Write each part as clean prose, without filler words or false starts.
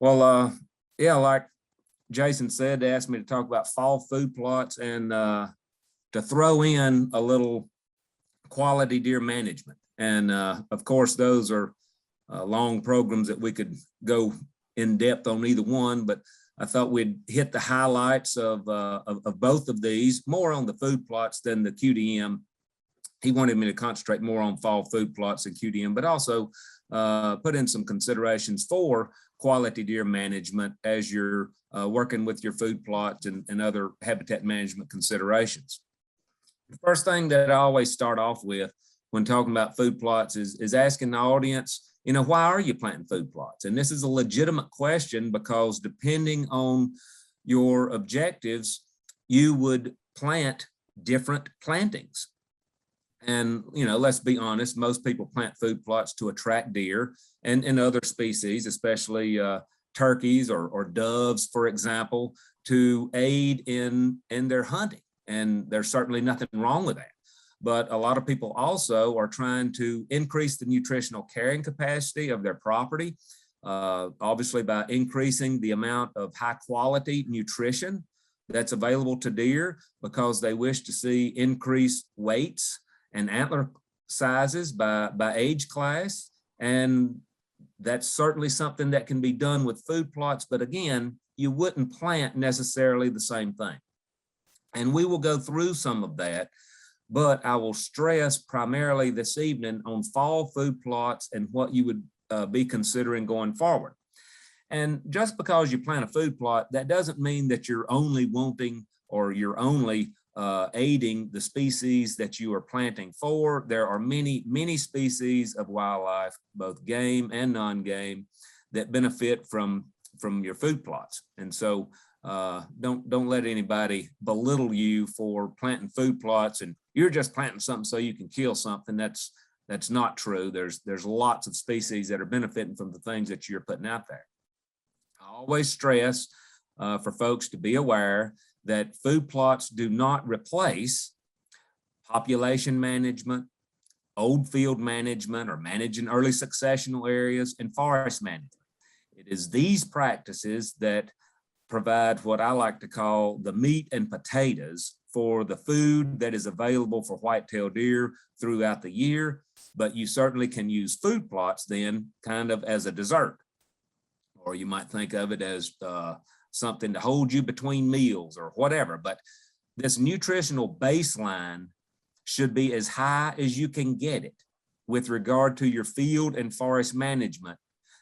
Well, yeah, like Jason said, they asked me to talk about fall food plots and to throw in a little quality deer management. And of course, those are long programs that we could go in depth on either one, but I thought we'd hit the highlights of both of these, more on the food plots than the QDM. He wanted me to concentrate more on fall food plots and QDM, but also put in some considerations for quality deer management as you're working with your food plots and other habitat management considerations. The first thing that I always start off with when talking about food plots is asking the audience, why are you planting food plots? And this is a legitimate question because depending on your objectives, you would plant different plantings. And, let's be honest, most people plant food plots to attract deer and other species, especially turkeys or doves, for example, to aid in their hunting. And there's certainly nothing wrong with that. But a lot of people also are trying to increase the nutritional carrying capacity of their property, obviously by increasing the amount of high quality nutrition that's available to deer because they wish to see increased weights and antler sizes by age class. And that's certainly something that can be done with food plots. But again, you wouldn't plant necessarily the same thing. And we will go through some of that, but I will stress primarily this evening on fall food plots and what you would be considering going forward. And just because you plant a food plot, that doesn't mean that you're only wanting or you're only aiding the species that you are planting for. There are many, many species of wildlife, both game and non-game, that benefit from your food plots. And so don't let anybody belittle you for planting food plots and you're just planting something so you can kill something. That's not true. There's lots of species that are benefiting from the things that you're putting out there. I always stress for folks to be aware that food plots do not replace population management, old field management, or managing early successional areas and forest management. It is these practices that provide what I like to call the meat and potatoes for the food that is available for white-tailed deer throughout the year, but you certainly can use food plots then kind of as a dessert, or you might think of it as something to hold you between meals or whatever. But this nutritional baseline should be as high as you can get it with regard to your field and forest management.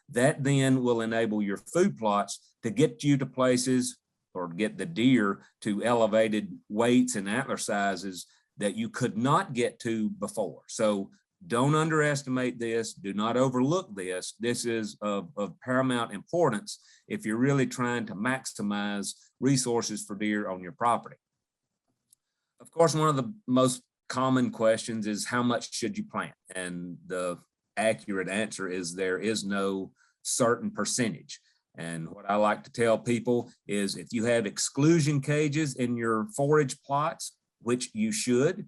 That then will enable your food plots to get you to places or get the deer to elevated weights and antler sizes that you could not get to before. So don't underestimate this. Do not overlook this. This is of paramount importance if you're really trying to maximize resources for deer on your property. Of course, one of the most common questions is how much should you plant? And the accurate answer is there is no certain percentage. And what I like to tell people is if you have exclusion cages in your forage plots, which you should,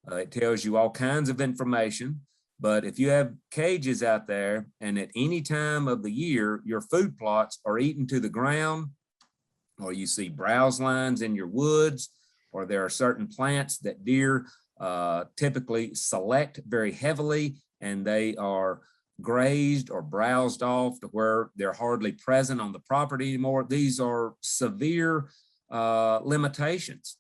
it tells you all kinds of information. But if you have cages out there and at any time of the year, your food plots are eaten to the ground, or you see browse lines in your woods, or there are certain plants that deer typically select very heavily and they are grazed or browsed off to where they're hardly present on the property anymore. These are severe limitations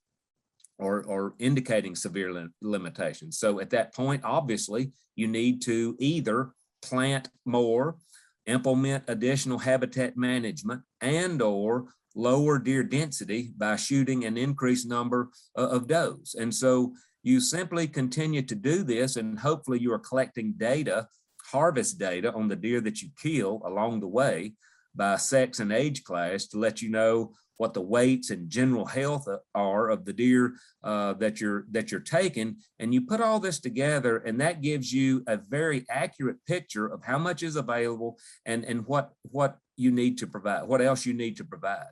or indicating severe limitations. So at that point, obviously, you need to either plant more, implement additional habitat management, and or lower deer density by shooting an increased number of does. And so you simply continue to do this, and hopefully you are collecting data, harvest data on the deer that you kill along the way by sex and age class to let you know what the weights and general health are of the deer that you're taking. And you put all this together, and that gives you a very accurate picture of how much is available and what you need to provide, what else you need to provide.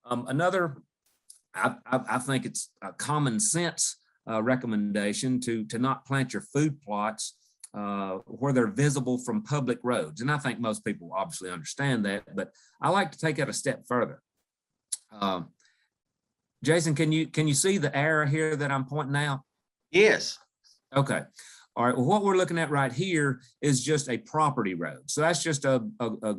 I think it's a common sense recommendation to not plant your food plots where they're visible from public roads. And I think most people obviously understand that, but I like to take it a step further. Jason, can you see the arrow here that I'm pointing out? Yes. Okay. All right. Well, what we're looking at right here is just a property road. So that's just a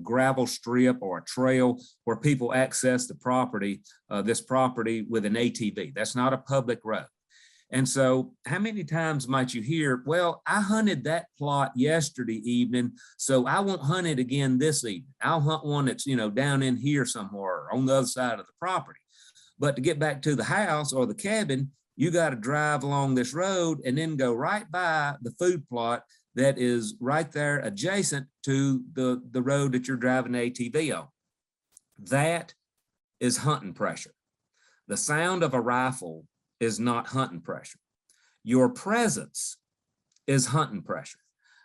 gravel strip or a trail where people access the property, this property with an ATV. That's not a public road. And so how many times might you hear, well, I hunted that plot yesterday evening, so I won't hunt it again this evening. I'll hunt one that's, down in here somewhere on the other side of the property. But to get back to the house or the cabin, you got to drive along this road and then go right by the food plot that is right there adjacent to the road that you're driving the ATV on. That is hunting pressure. The sound of a rifle is not hunting pressure. Your presence is hunting pressure.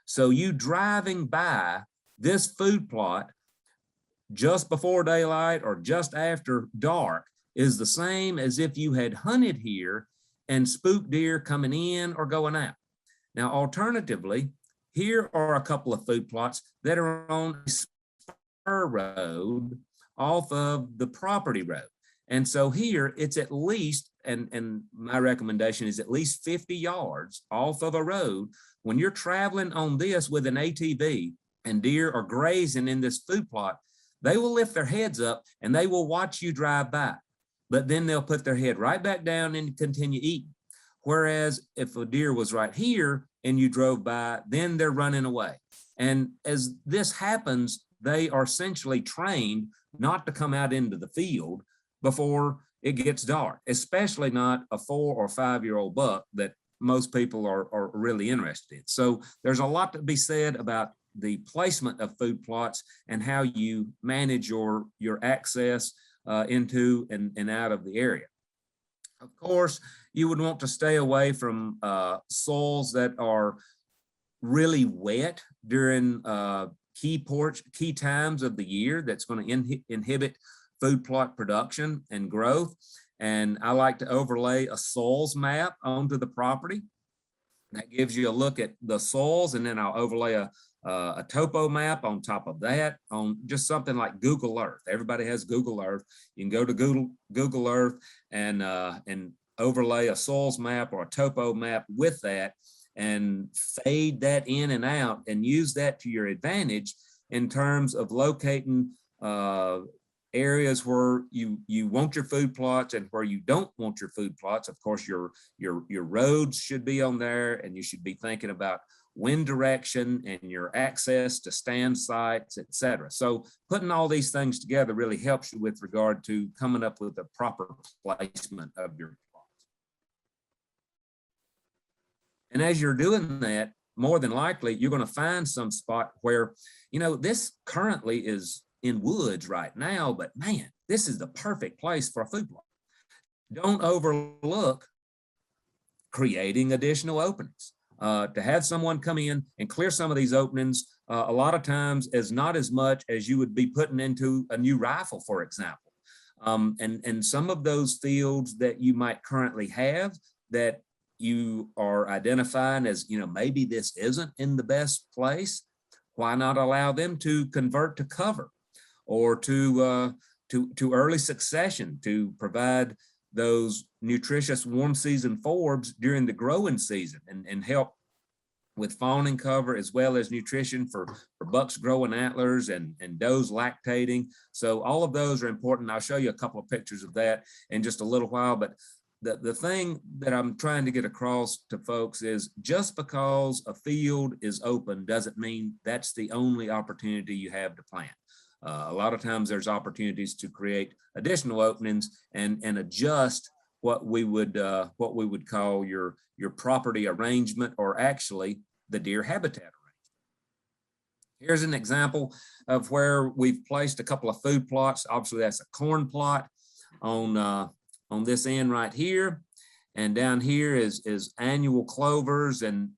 So you driving by this food plot just before daylight or just after dark is the same as if you had hunted here and spooked deer coming in or going out. Now, alternatively, here are a couple of food plots that are on a spur road off of the property road. And so here it's at least, and my recommendation is at least 50 yards off of a road. When you're traveling on this with an ATV and deer are grazing in this food plot, they will lift their heads up and they will watch you drive by, but then they'll put their head right back down and continue eating. Whereas if a deer was right here and you drove by, then they're running away. And as this happens, they are essentially trained not to come out into the field before it gets dark, especially not a 4 or 5 year old buck that most people are really interested in. So there's a lot to be said about the placement of food plots and how you manage your access into and out of the area. Of course, you would want to stay away from soils that are really wet during key times of the year. That's going to inhibit food plot production and growth. And I like to overlay a soils map onto the property. That gives you a look at the soils, and then I'll overlay a topo map on top of that on just something like Google Earth. Everybody has Google Earth. You can go to Google Earth and overlay a soils map or a topo map with that and fade that in and out and use that to your advantage in terms of locating areas where you want your food plots and where you don't want your food plots. Of course, your roads should be on there, and you should be thinking about wind direction and your access to stand sites, etc. So putting all these things together really helps you with regard to coming up with a proper placement of your plots. And as you're doing that, more than likely, you're going to find some spot where, this currently is in woods right now, but man, this is the perfect place for a food plot. Don't overlook creating additional openings. To have someone come in and clear some of these openings, a lot of times is not as much as you would be putting into a new rifle, for example. And some of those fields that you might currently have that you are identifying as, maybe this isn't in the best place, why not allow them to convert to cover or to early succession to provide those nutritious warm season forbs during the growing season and help with fawning cover as well as nutrition for bucks growing antlers and does lactating. So all of those are important. I'll show you a couple of pictures of that in just a little while. But the thing that I'm trying to get across to folks is just because a field is open doesn't mean that's the only opportunity you have to plant. A lot of times there's opportunities to create additional openings and adjust what we would call your property arrangement, or actually the deer habitat arrangement. Here's an example of where we've placed a couple of food plots. Obviously that's a corn plot on this end right here, and down here is annual clovers and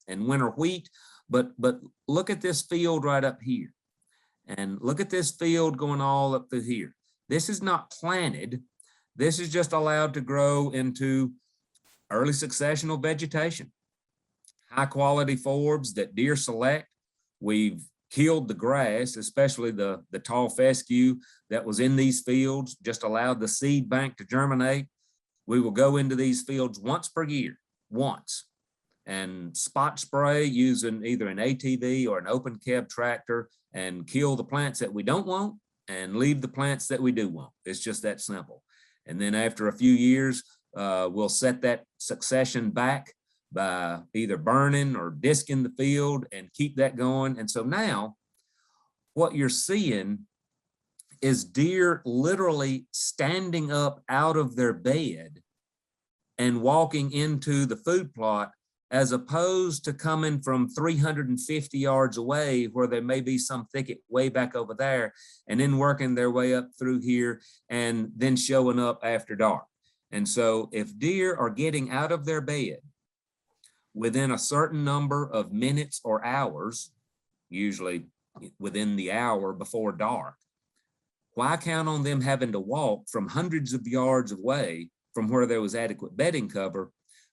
winter wheat. But look at this field right up here. And look at this field going all up through here. This is not planted. This is just allowed to grow into early successional vegetation. high quality forbs that deer select. We've killed the grass, especially the tall fescue that was in these fields, just allowed the seed bank to germinate. We will go into these fields once per year, once, and spot spray using either an ATV or an open cab tractor and kill the plants that we don't want and leave the plants that we do want. It's just that simple. And then after a few years, we'll set that succession back by either burning or disking the field and keep that going. And so now what you're seeing is deer literally standing up out of their bed and walking into the food plot, as opposed to coming from 350 yards away where there may be some thicket way back over there, and then working their way up through here and then showing up after dark. And so if deer are getting out of their bed within a certain number of minutes or hours, usually within the hour before dark, why count on them having to walk from hundreds of yards away from where there was adequate bedding cover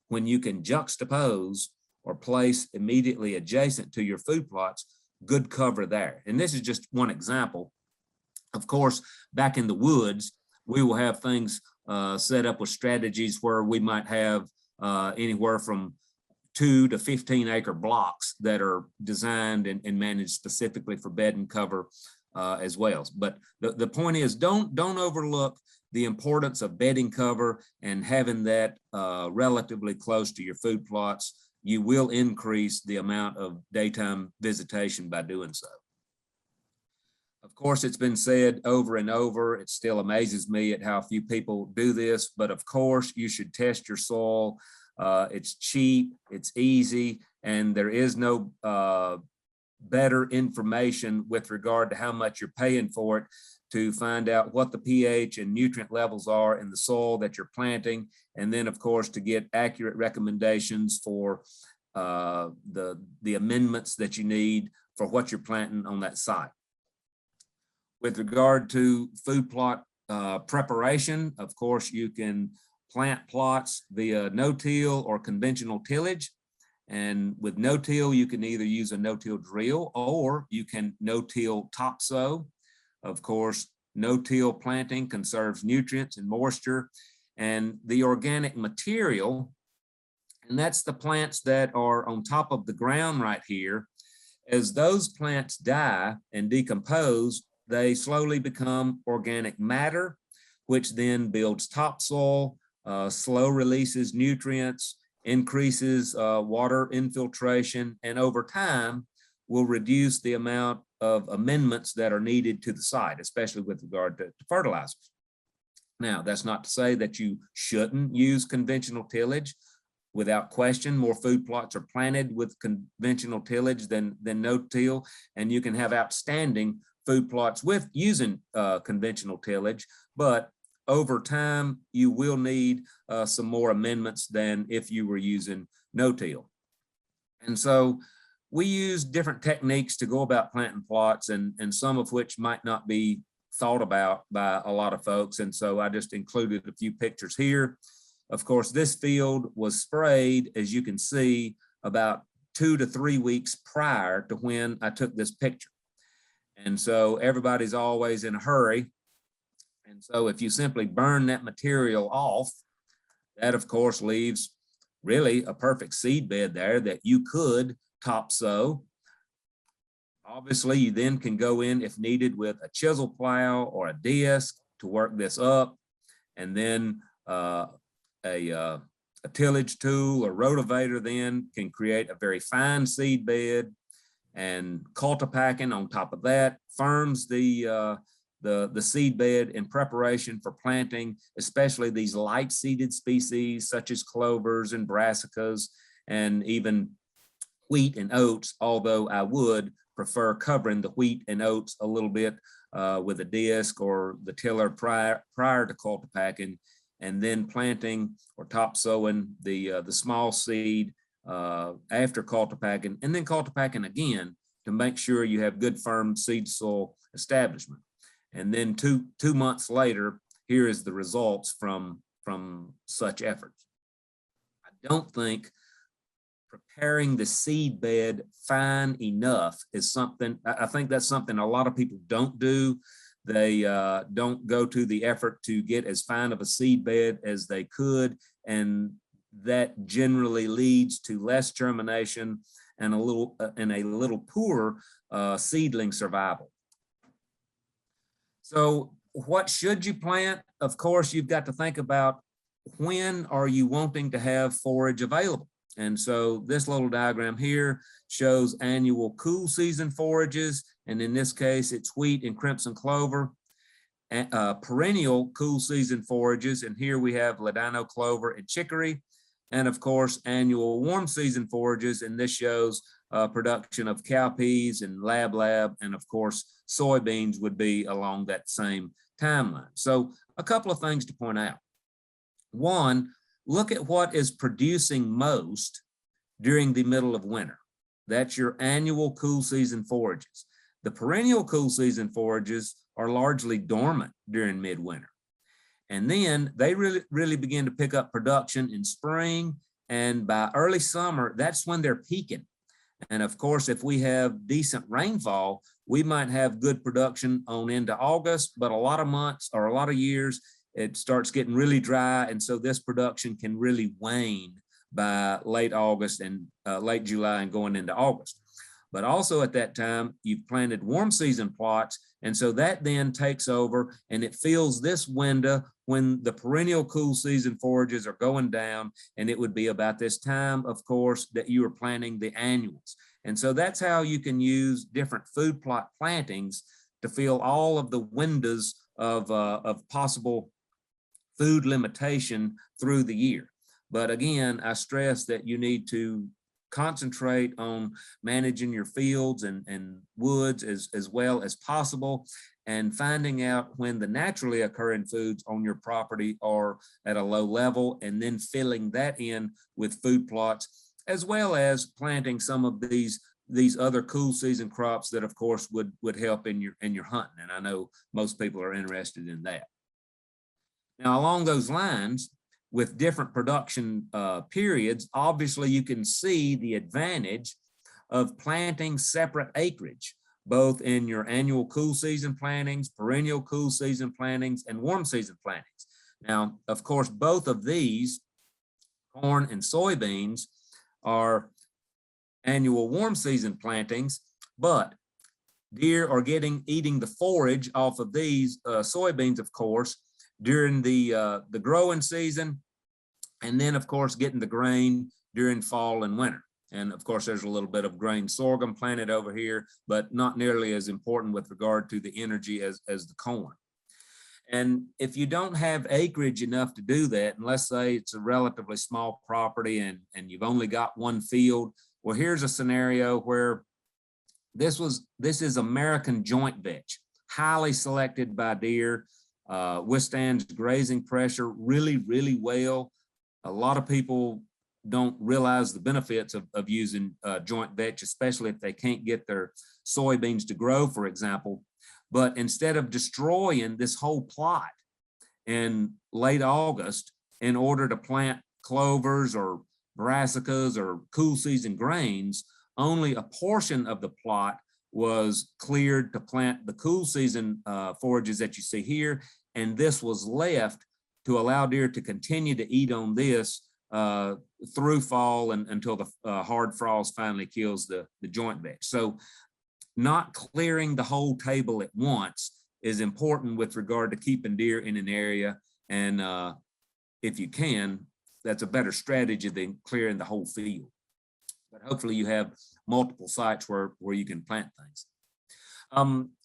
when you can juxtapose or place immediately adjacent to your food plots good cover there? And this is just one example. Of course, back in the woods, we will have things set up with strategies where we might have anywhere from 2 to 15 acre blocks that are designed and managed specifically for bed and cover as well. But the point is, don't overlook the importance of bedding cover and having that relatively close to your food plots. You will increase the amount of daytime visitation by doing so. Of course, it's been said over and over, it still amazes me at how few people do this, but of course you should test your soil. It's cheap, it's easy, and there is no better information with regard to how much you're paying for it to find out what the pH and nutrient levels are in the soil that you're planting. And then of course, to get accurate recommendations for the amendments that you need for what you're planting on that site. With regard to food plot preparation, of course, you can plant plots via no-till or conventional tillage. And with no-till, you can either use a no-till drill or you can no-till topsoil. Of course, no-till planting conserves nutrients and moisture, and the organic material, and that's the plants that are on top of the ground right here. As those plants die and decompose, they slowly become organic matter, which then builds topsoil, slow releases nutrients, increases water infiltration, and over time will reduce the amount of amendments that are needed to the site, especially with regard to fertilizers. Now, that's not to say that you shouldn't use conventional tillage. Without question, more food plots are planted with conventional tillage than no-till, and you can have outstanding food plots with using conventional tillage, but over time, you will need some more amendments than if you were using no-till. And so we use different techniques to go about planting plots, and some of which might not be thought about by a lot of folks. And so I just included a few pictures here. Of course, this field was sprayed, as you can see, about 2 to 3 weeks prior to when I took this picture. And so everybody's always in a hurry. And so if you simply burn that material off, that of course leaves really a perfect seed bed there that you could topsoil. Obviously, you then can go in if needed with a chisel plow or a disc to work this up, and then a tillage tool or rotavator then can create a very fine seed bed, and cultipacking on top of that firms the seed bed in preparation for planting, especially these light seeded species such as clovers and brassicas and even wheat and oats, although I would prefer covering the wheat and oats a little bit with a disc or the tiller prior to cultipacking, and then planting or topsowing the small seed after cultipacking, and then cultipacking again to make sure you have good firm seed soil establishment. And then two months later, here is the results from such efforts. I don't think preparing the seed bed fine enough is something, I think that's something a lot of people don't do. They don't go to the effort to get as fine of a seed bed as they could, and that generally leads to less germination and a little poorer seedling survival. So what should you plant? Of course, you've got to think about when are you wanting to have forage available. And so this little diagram here shows annual cool season forages. And in this case, it's wheat and crimson clover. Perennial cool season forages. And here we have ladino clover and chicory. And of course, annual warm season forages. And this shows production of cowpeas and lab, and of course, soybeans would be along that same timeline. So a couple of things to point out. One, look at what is producing most during the middle of winter. That's your annual cool season forages. The perennial cool season forages are largely dormant during midwinter. And then they really begin to pick up production in spring, and by early summer, that's when they're peaking. And of course, if we have decent rainfall, we might have good production on into August, but a lot of months or a lot of years, it starts getting really dry. And so this production can really wane by late August and late July and going into August. But also at that time, you've planted warm season plots. And so that then takes over and it fills this window when the perennial cool season forages are going down. And it would be about this time, of course, that you are planting the annuals. And so that's how you can use different food plot plantings to fill all of the windows of possible food limitation through the year. But again, I stress that you need to concentrate on managing your fields and woods as well as possible, and finding out when the naturally occurring foods on your property are at a low level, and then filling that in with food plots, as well as planting some of these other cool season crops that of course would help in your hunting. And I know most people are interested in that. Now, along those lines, with different production periods, obviously you can see the advantage of planting separate acreage, both in your annual cool season plantings, perennial cool season plantings, and warm season plantings. Now, of course, both of these, corn and soybeans, are annual warm season plantings, but deer are eating the forage off of these soybeans, of course, during the growing season, and then of course getting the grain during fall and winter. And of course there's a little bit of grain sorghum planted over here, but not nearly as important with regard to the energy as the corn. And if you don't have acreage enough to do that, and let's say it's a relatively small property and you've only got one field, well, here's a scenario where this is American joint vetch, highly selected by deer, withstands grazing pressure really well. A lot of people don't realize the benefits of using joint vetch, especially if they can't get their soybeans to grow, for example. But instead of destroying this whole plot in late August in order to plant clovers or brassicas or cool season grains, only a portion of the plot was cleared to plant the cool season forages that you see here. And this was left to allow deer to continue to eat on this through fall and until the hard frost finally kills the joint vetch. So not clearing the whole table at once is important with regard to keeping deer in an area. And if you can, that's a better strategy than clearing the whole field. But hopefully you have multiple sites where you can plant things.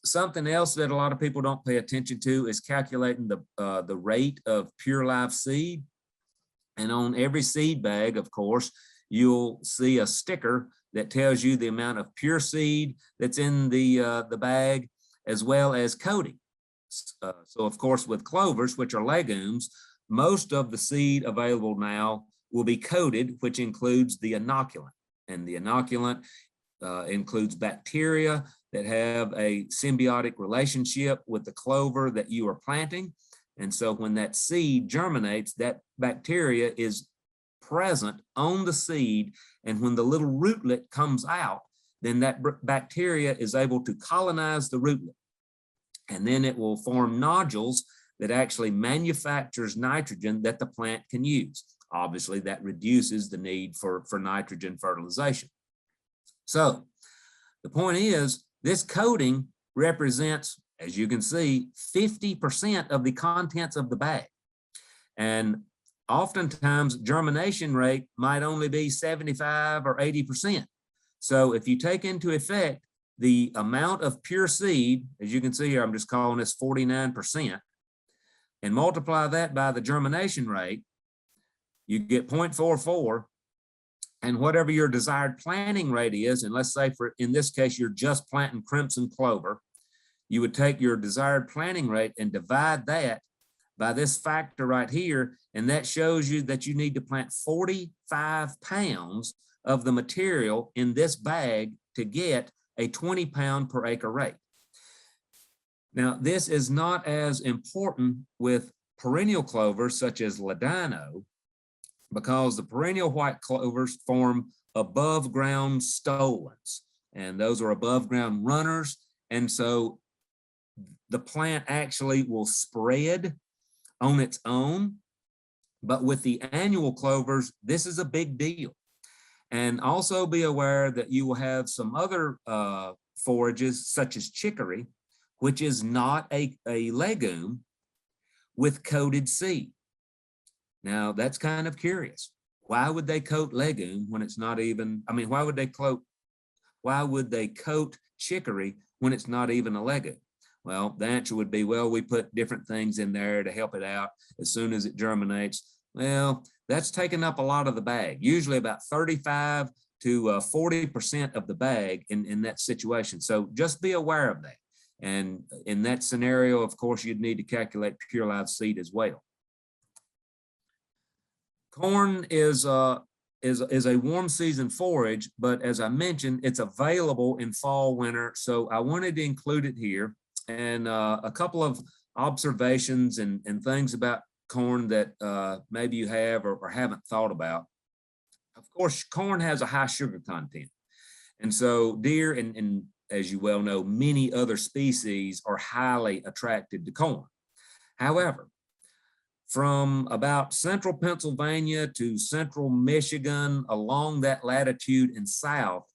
Something else that a lot of people don't pay attention to is calculating the rate of pure live seed. And on every seed bag, of course, you'll see a sticker that tells you the amount of pure seed that's in the bag, as well as coating. So of course, with clovers, which are legumes, most of the seed available now will be coated, which includes the inoculant. And the inoculant includes bacteria that have a symbiotic relationship with the clover that you are planting. And so when that seed germinates, that bacteria is present on the seed. And when the little rootlet comes out, then that bacteria is able to colonize the rootlet. And then it will form nodules that actually manufactures nitrogen that the plant can use. Obviously, that reduces the need for nitrogen fertilization. So the point is, this coating represents, as you can see, 50% of the contents of the bag. And oftentimes germination rate might only be 75 or 80%. So if you take into effect the amount of pure seed, as you can see here, I'm just calling this 49%, and multiply that by the germination rate, you get 0.44. And whatever your desired planting rate is, and let's say in this case, you're just planting crimson clover, you would take your desired planting rate and divide that by this factor right here, and that shows you that you need to plant 45 pounds of the material in this bag to get a 20 pound per acre rate. Now, this is not as important with perennial clovers such as ladino, because the perennial white clovers form above ground stolons, and those are above ground runners. And so the plant actually will spread on its own. But with the annual clovers, this is a big deal. And also be aware that you will have some other forages such as chicory, which is not a legume, with coated seed. Now that's kind of curious. Why would they coat legume when it's not even, I mean, why would they coat chicory when it's not even a legume? Well, the answer would be, well, we put different things in there to help it out as soon as it germinates. Well, that's taking up a lot of the bag, usually about 35 to 40% of the bag in that situation. So just be aware of that. And in that scenario, of course, you'd need to calculate pure live seed as well. Corn is a warm season forage, but as I mentioned, it's available in fall, winter. So I wanted to include it here, and a couple of observations and things about corn that maybe you have or haven't thought about. Of course, corn has a high sugar content. And so deer and as you well know, many other species are highly attracted to corn. However, from about central Pennsylvania to central Michigan, along that latitude and south,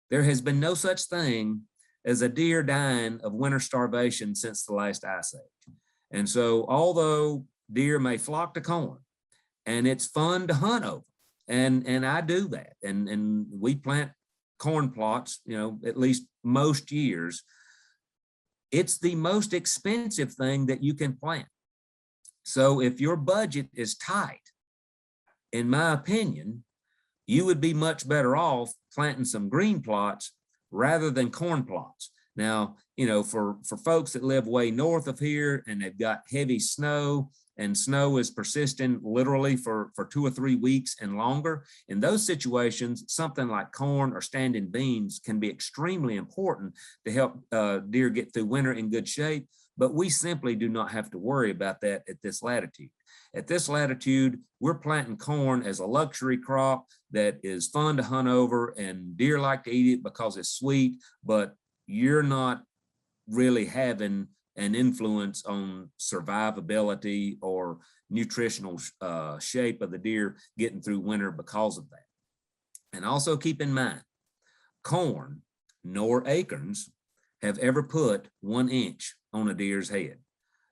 there has been no such thing as a deer dying of winter starvation since the last ice age. And so although deer may flock to corn, and it's fun to hunt over, and I do that, and we plant corn plots, you know, at least most years, it's the most expensive thing that you can plant. So if your budget is tight, in my opinion, you would be much better off planting some green plots rather than corn plots. Now, you know, for folks that live way north of here and they've got heavy snow, and snow is persistent literally for 2 or 3 weeks and longer, in those situations, something like corn or standing beans can be extremely important to help deer get through winter in good shape. But we simply do not have to worry about that at this latitude. At this latitude, we're planting corn as a luxury crop that is fun to hunt over, and deer like to eat it because it's sweet, but you're not really having an influence on survivability or nutritional shape of the deer getting through winter because of that. And also keep in mind, corn nor acorns have ever put 1 inch on a deer's head.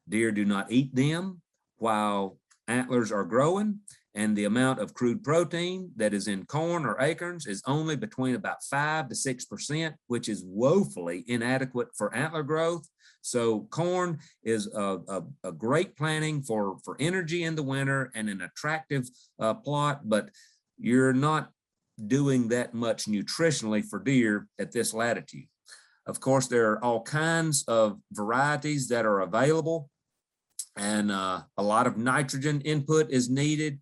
Deer do not eat them while antlers are growing, and the amount of crude protein that is in corn or acorns is only between about 5 to 6%, which is woefully inadequate for antler growth. So corn is a great planting for energy in the winter and an attractive plot, but you're not doing that much nutritionally for deer at this latitude. Of course, there are all kinds of varieties that are available, and a lot of nitrogen input is needed.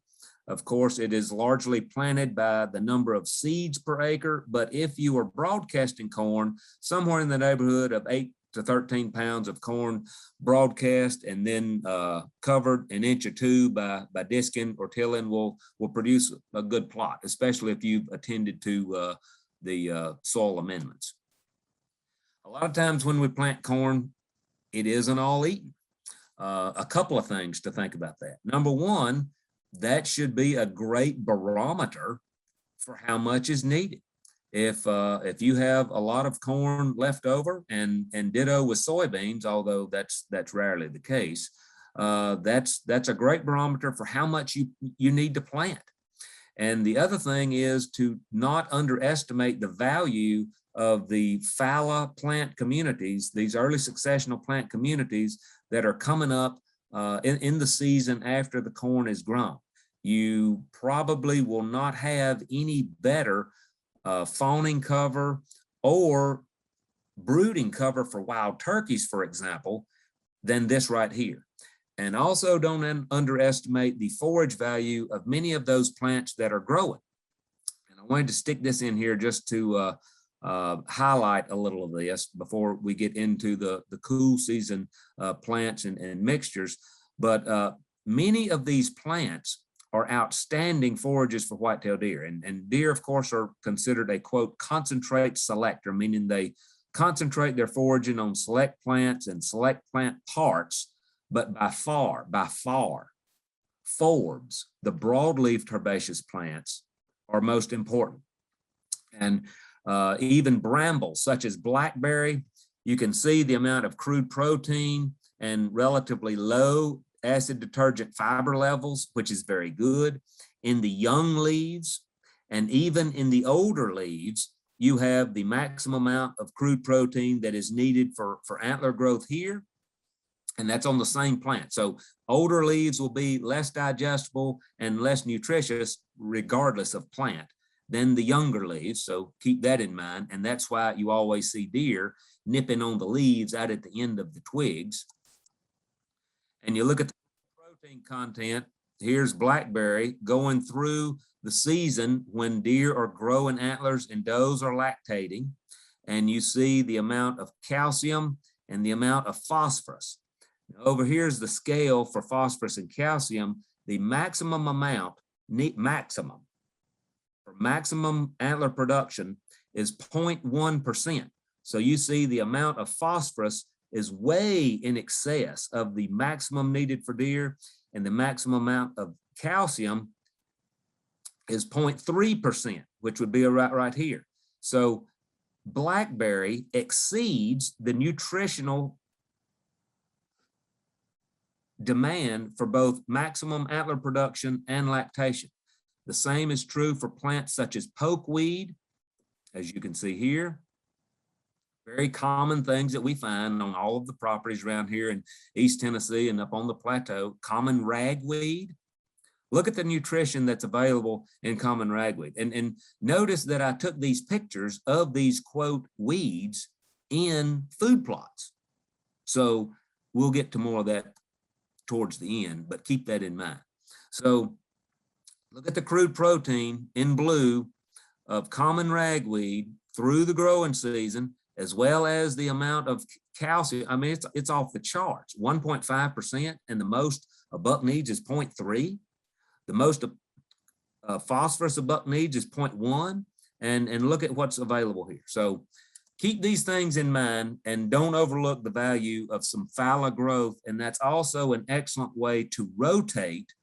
Of course, it is largely planted by the number of seeds per acre, but if you are broadcasting corn somewhere in the neighborhood of 8 to 13 pounds of corn broadcast and then covered an inch or two by disking or tilling will produce a good plot, especially if you've attended to the soil amendments. A lot of times when we plant corn, it isn't all eaten. A couple of things to think about that. Number one, that should be a great barometer for how much is needed. If you have a lot of corn left over, and ditto with soybeans, although that's rarely the case, that's a great barometer for how much you need to plant. And the other thing is to not underestimate the value of the fallow plant communities, these early successional plant communities that are coming up in the season after the corn is grown. You probably will not have any better fawning cover or brooding cover for wild turkeys, for example, than this right here. And also don't underestimate the forage value of many of those plants that are growing. And I wanted to stick this in here just to highlight a little of this before we get into the cool season plants and mixtures. But many of these plants are outstanding forages for whitetail deer. And deer, of course, are considered a, quote, concentrate selector, meaning they concentrate their foraging on select plants and select plant parts, but by far, forbs, the broadleaf herbaceous plants, are most important. And even brambles, such as blackberry, you can see the amount of crude protein and relatively low acid detergent fiber levels, which is very good. In the young leaves and even in the older leaves, you have the maximum amount of crude protein that is needed for antler growth here. And that's on the same plant. So older leaves will be less digestible and less nutritious regardless of plant than the younger leaves. So keep that in mind. And that's why you always see deer nipping on the leaves out at the end of the twigs. And you look at the protein content, here's blackberry going through the season when deer are growing antlers and does are lactating. And you see the amount of calcium and the amount of phosphorus. Now, over here is the scale for phosphorus and calcium. The maximum amount, for maximum antler production is 0.1%. So you see the amount of phosphorus is way in excess of the maximum needed for deer, and the maximum amount of calcium is 0.3%, which would be right here. So blackberry exceeds the nutritional demand for both maximum antler production and lactation. The same is true for plants such as pokeweed, as you can see here. Very common things that we find on all of the properties around here in East Tennessee and up on the plateau. Common ragweed. Look at the nutrition that's available in common ragweed. And notice that I took these pictures of these, quote, weeds in food plots. So we'll get to more of that towards the end, but keep that in mind. So look at the crude protein in blue of common ragweed through the growing season, as well as the amount of calcium. I mean, it's off the charts, 1.5%, and the most a buck needs is 0.3. The most phosphorus a buck needs is 0.1, and look at what's available here. So keep these things in mind and don't overlook the value of some fallow growth. And that's also an excellent way to rotate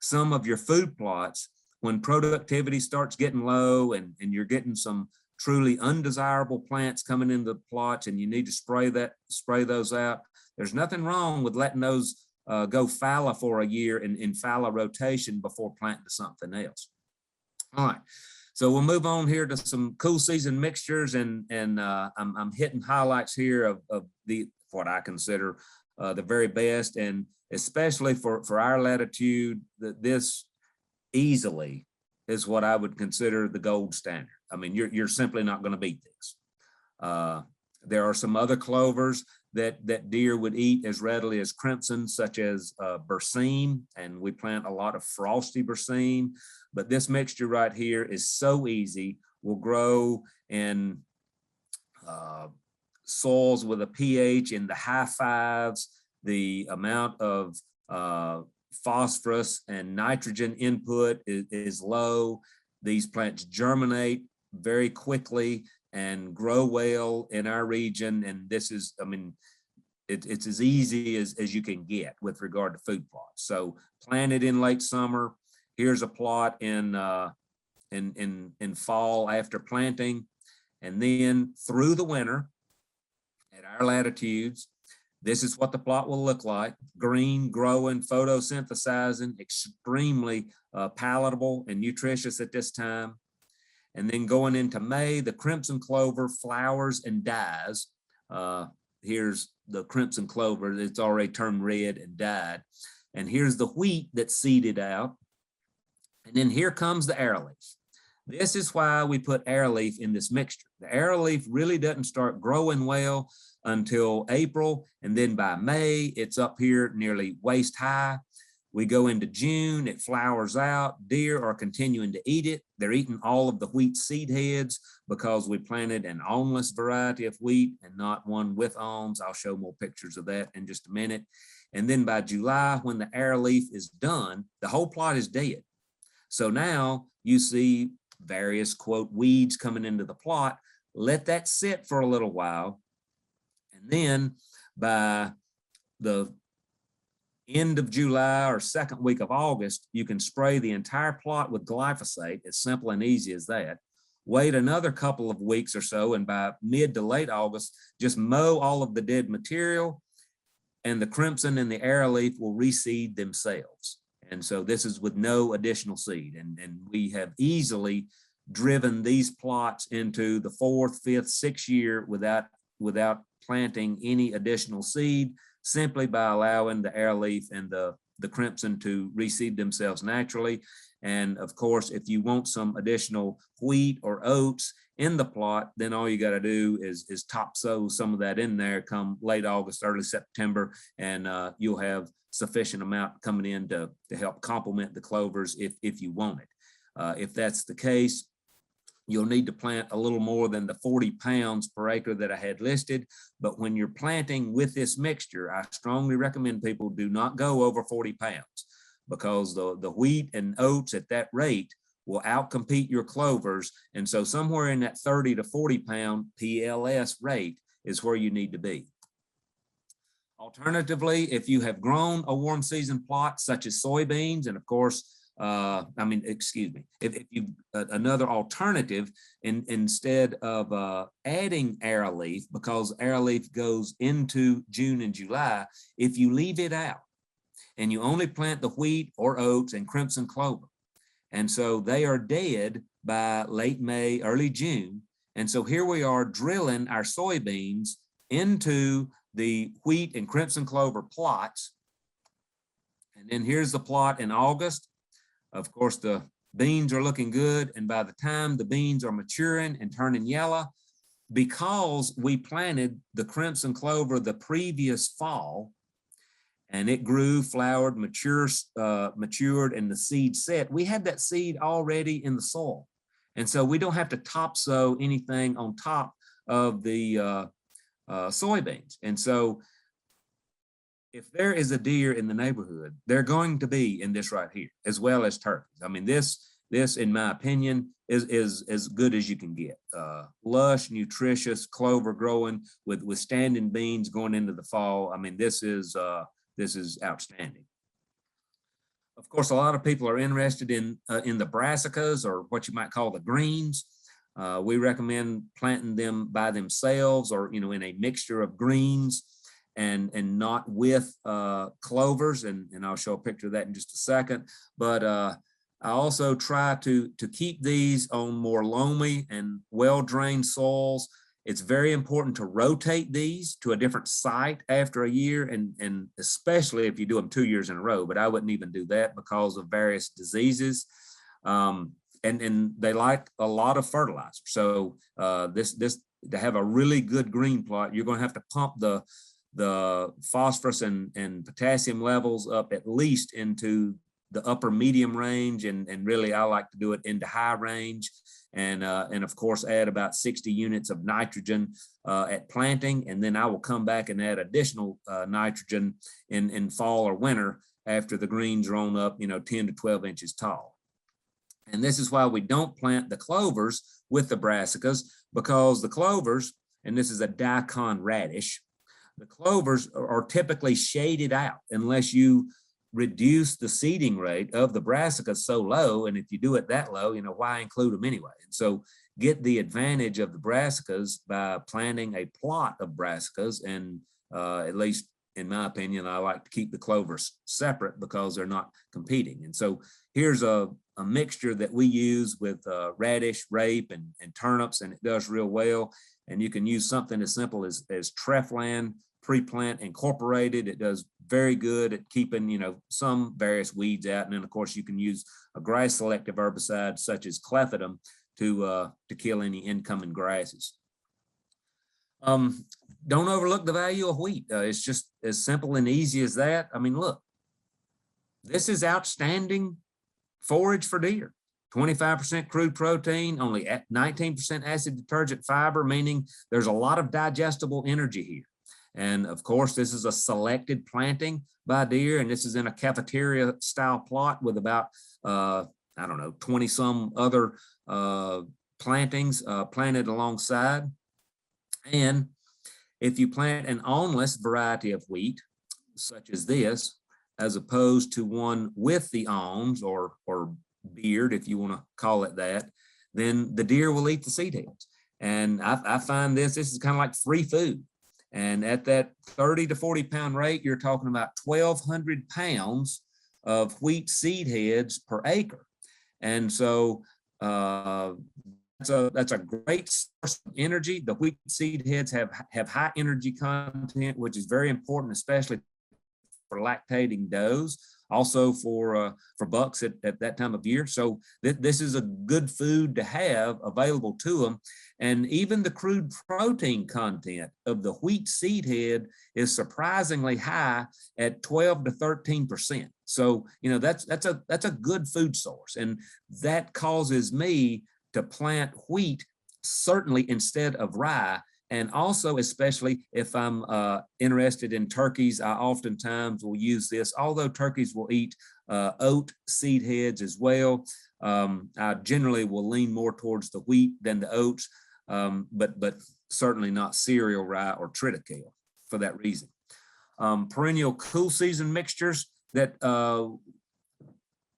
some of your food plots when productivity starts getting low and you're getting some truly undesirable plants coming into the plots and you need to spray those out. There's nothing wrong with letting those go fallow for a year in fallow rotation before planting to something else. All right. So we'll move on here to some cool season mixtures, and I'm hitting highlights here of what I consider the very best, and especially for our latitude, this easily is what I would consider the gold standard. I mean, you're simply not going to beat this. There are some other clovers that deer would eat as readily as crimson, such as berseem, and we plant a lot of frosty berseem. But this mixture right here is so easy, will grow in soils with a pH in the high fives, the amount of phosphorus and nitrogen input is low. These plants germinate very quickly and grow well in our region. And this is, I mean, it's as easy as you can get with regard to food plots. So planted in late summer. Here's a plot in fall after planting, and then through the winter at our latitudes. This is what the plot will look like: green, growing, photosynthesizing, extremely palatable and nutritious at this time. And then going into May, the crimson clover flowers and dies. Here's the crimson clover. It's already turned red and died. And here's the wheat that's seeded out. And then here comes the arrowleaf. This is why we put arrowleaf in this mixture. The arrowleaf really doesn't start growing well until April, and then by May, it's up here nearly waist high. We go into June, it flowers out. Deer are continuing to eat it. They're eating all of the wheat seed heads because we planted an awnless variety of wheat and not one with awns. I'll show more pictures of that in just a minute. And then by July, when the arrowleaf is done, the whole plot is dead. So now you see various, quote, weeds coming into the plot. Let that sit for a little while. And then by the end of July or second week of August, you can spray the entire plot with glyphosate. It's simple and easy as that. Wait another couple of weeks or so, and by mid to late August, just mow all of the dead material, and the crimson and the arrowleaf will reseed themselves. And so this is with no additional seed. And we have easily driven these plots into the 4th, 5th, 6th year without planting any additional seed, simply by allowing the arrowleaf and the crimson to reseed themselves naturally. And of course, if you want some additional wheat or oats in the plot, then all you got to do is topsoil some of that in there come late August, early September, and you'll have sufficient amount coming in to help complement the clovers if you want it. If that's the case, you'll need to plant a little more than the 40 pounds per acre that I had listed. But when you're planting with this mixture, I strongly recommend people do not go over 40 pounds, because the wheat and oats at that rate will outcompete your clovers. And so somewhere in that 30 to 40 pound PLS rate is where you need to be. Alternatively, if you have grown a warm season plot such as soybeans, and of course, if you another alternative, instead of adding arrowleaf, because arrowleaf goes into June and July, if you leave it out and you only plant the wheat or oats and crimson clover, and so they are dead by late May, early June. And so here we are drilling our soybeans into the wheat and crimson clover plots. And then here's the plot in August. Of course, the beans are looking good. And by the time the beans are maturing and turning yellow, because we planted the crimson clover the previous fall, and it grew, flowered, matured, and the seed set, we had that seed already in the soil. And so we don't have to topsoil anything on top of the soybeans. And so if there is a deer in the neighborhood, they're going to be in this right here, as well as turkeys. I mean, this in my opinion, is as good as you can get. Lush, nutritious clover growing with standing beans going into the fall. I mean, this is outstanding. Of course, a lot of people are interested in the brassicas, or what you might call the greens. We recommend planting them by themselves, or in a mixture of greens, and not with clovers, and I'll show a picture of that in just a second. But I also try to keep these on more loamy and well-drained soils. It's very important to rotate these to a different site after a year, and especially if you do them 2 years in a row, but I wouldn't even do that because of various diseases. And they like a lot of fertilizer. So to have a really good green plot, you're going to have to pump the phosphorus and potassium levels up at least into the upper medium range, and really I like to do it into high range. And of course add about 60 units of nitrogen at planting, and then I will come back and add additional nitrogen in fall or winter after the greens grown up, 10 to 12 inches tall. And this is why we don't plant the clovers with the brassicas, because the clovers, and this is a daikon radish, the clovers are typically shaded out unless you reduce the seeding rate of the brassicas so low. And if you do it that low, why include them anyway? And so get the advantage of the brassicas by planting a plot of brassicas. And at least in my opinion, I like to keep the clovers separate because they're not competing. And so here's a mixture that we use with radish, rape, and turnips, and it does real well. And you can use something as simple as Treflan pre-plant incorporated. It does very good at keeping, some various weeds out. And then of course you can use a grass selective herbicide such as clethodim to kill any incoming grasses. Don't overlook the value of wheat. It's just as simple and easy as that. I mean, look, this is outstanding forage for deer. 25% crude protein, only 19% acid detergent fiber, meaning there's a lot of digestible energy here. And of course, this is a selected planting by deer, and this is in a cafeteria style plot with about, 20 some other plantings planted alongside. And if you plant an awnless variety of wheat, such as this, as opposed to one with the awns or beard, if you want to call it that, then the deer will eat the seed heads. And I find this is kind of like free food. And at that 30 to 40 pound rate, you're talking about 1,200 pounds of wheat seed heads per acre. And so that's a great source of energy. The wheat seed heads have high energy content, which is very important, especially for lactating does, also for bucks at that time of year. So this is a good food to have available to them. And even the crude protein content of the wheat seed head is surprisingly high at 12 to 13%. So, that's a good food source. And that causes me to plant wheat certainly instead of rye. And also, especially if I'm interested in turkeys, I oftentimes will use this, although turkeys will eat oat seed heads as well. I generally will lean more towards the wheat than the oats, but certainly not cereal rye or triticale for that reason. Perennial cool season mixtures that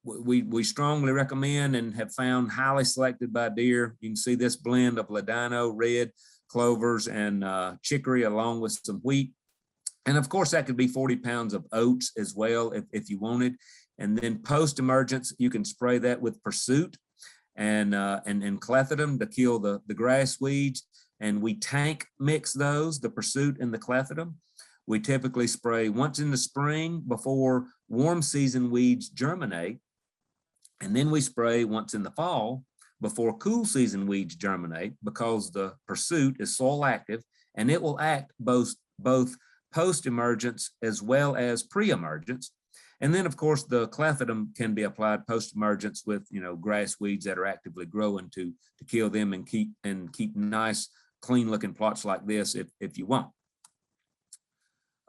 we strongly recommend and have found highly selected by deer. You can see this blend of ladino, red, clovers, and chicory along with some wheat. And of course that could be 40 pounds of oats as well if you wanted. And then post-emergence, you can spray that with Pursuit and clethodim to kill the grass weeds. And we tank mix those, the Pursuit and the clethodim. We typically spray once in the spring before warm season weeds germinate. And then we spray once in the fall before cool season weeds germinate, because the Pursuit is soil active and it will act both post-emergence as well as pre-emergence. And then of course the clethodim can be applied post-emergence with grass weeds that are actively growing to kill them and keep nice clean looking plots like this if you want.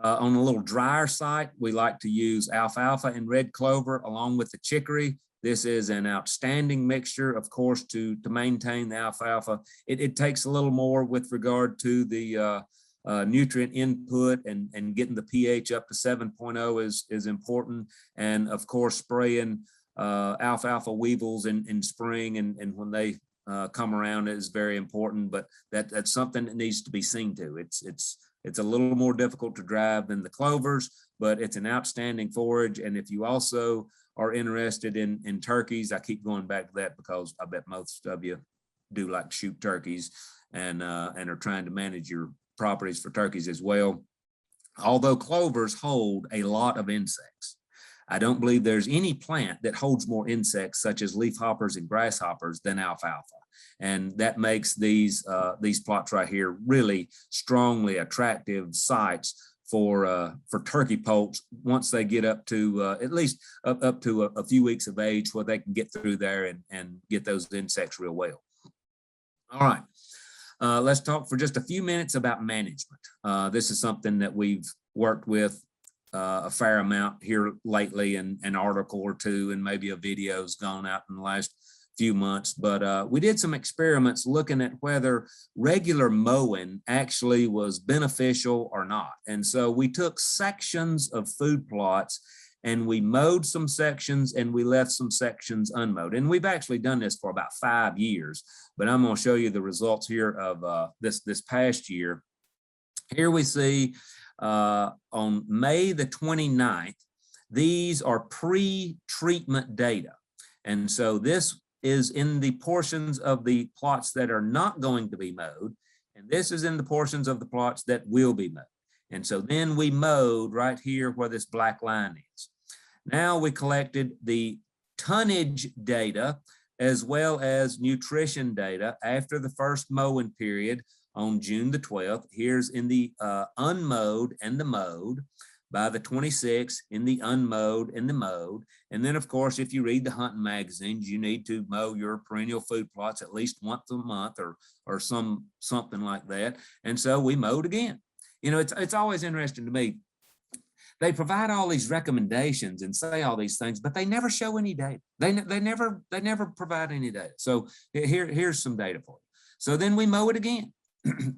On a little drier site, we like to use alfalfa and red clover along with the chicory. This is an outstanding mixture, of course, to maintain the alfalfa. It takes a little more with regard to the nutrient input, and getting the pH up to 7.0 is important. And of course, spraying alfalfa weevils in spring and when they come around is very important, but that's something that needs to be seen to. It's a little more difficult to drive than the clovers, but it's an outstanding forage. And if you also are interested in turkeys, I keep going back to that because I bet most of you do like to shoot turkeys and are trying to manage your properties for turkeys as well. Although clovers hold a lot of insects, I don't believe there's any plant that holds more insects such as leafhoppers and grasshoppers than alfalfa. And that makes these plots right here really strongly attractive sites for turkey poults once they get up to at least up to a few weeks of age, where they can get through there and get those insects real well. All right, let's talk for just a few minutes about management. This is something that we've worked with a fair amount here lately, and an article or two and maybe a video's gone out in the last few months, but we did some experiments looking at whether regular mowing actually was beneficial or not. And so we took sections of food plots and we mowed some sections and we left some sections unmowed. And we've actually done this for about 5 years, but I'm going to show you the results here of this past year. Here we see on May the 29th, these are pre-treatment data. And so this is in the portions of the plots that are not going to be mowed, and this is in the portions of the plots that will be mowed. And so then we mowed right here where this black line is. Now we collected the tonnage data as well as nutrition data after the first mowing period on June the 12th. Here's in the unmowed and the mowed. By the 26th in the unmowed and the mowed. And then of course, if you read the hunting magazines, you need to mow your perennial food plots at least once a month or something like that. And so we mowed again. You know, it's always interesting to me. They provide all these recommendations and say all these things, but they never show any data. They never provide any data. So here's some data for you. So then we mow it again